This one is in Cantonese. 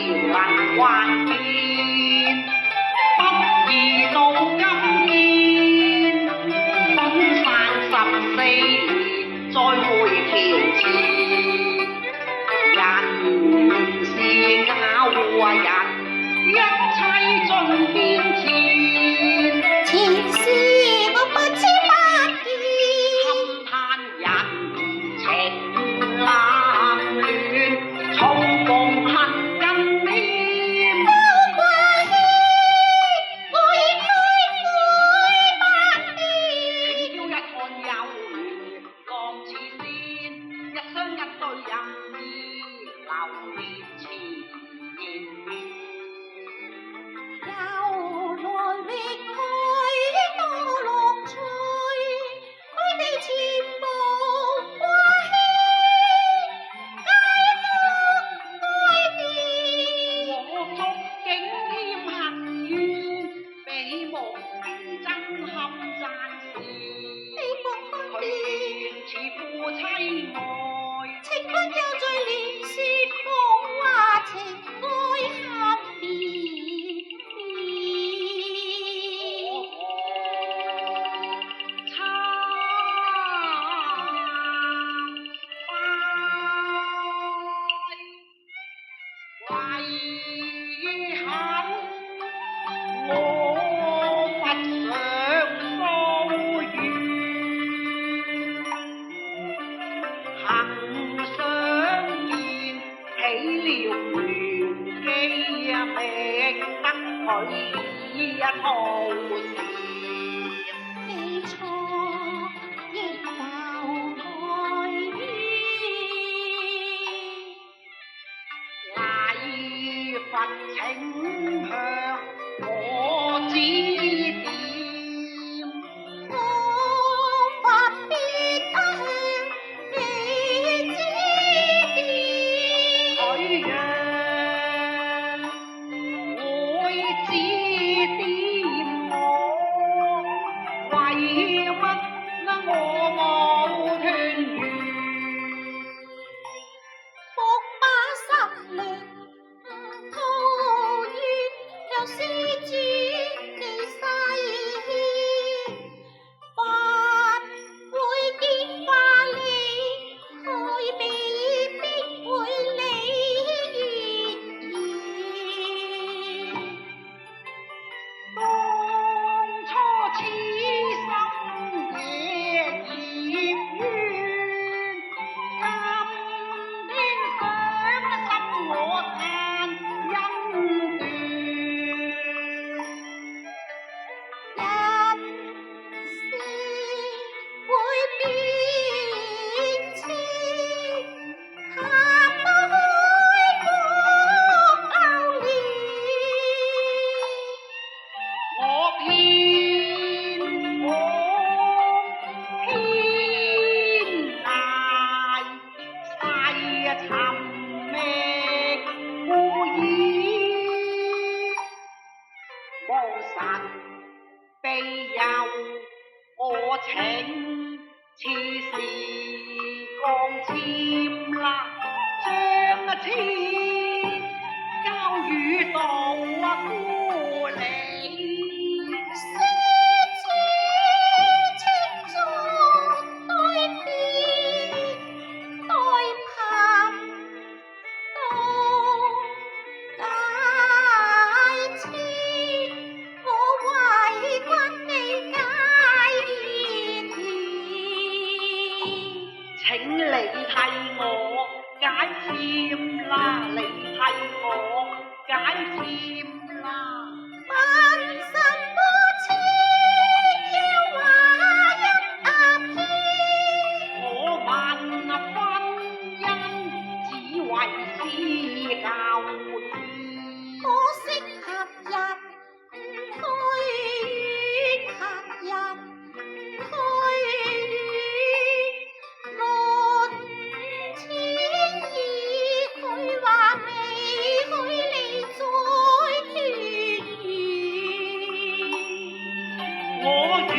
能還見，不易到今天，分散14年再回條前，人是咬人，一切盡變遷。前事我不知不見，勘嘆人情冷暖，重逢恨更黏。都掛牽，我已推悔百年。請朝一看有緣，浪似仙，一雙一對任意流連纏綿。由來覓去多樂趣，佢哋全部掛牽，皆可愛憐。我觸景添恨怨，比目真堪讚羨。你莫看佢見，似夫妻愛，情不休醉連說夢話情愛恨綿遺恨我不想疏遠，幸相見起了緣機，覓得佢一套事。你錯亦留愛戀。禮佛請向我指點，我佛必得向你指點。佢讓會指點我，為乜我冇團圓？伏把心靈抱怨，由施主你細牽，凡會見化你，佢未必會理會。當初此心野孽冤，今天傷心我嘆恩斷。人事會變遷，行不開風流連。我偏賴世尋覓故意，無神庇佑我情，似是鋼簽啦，將千交與道孤離。施主清中待變，待貧到解遷，我為君你解脫。請你替我解簽啦，你替我解簽啦。問什麼簽？要話一篇。我問婚姻只為私教義，可惜合人唔去遠，合人唔去遠。論千意，佢話未許你再團圓。我願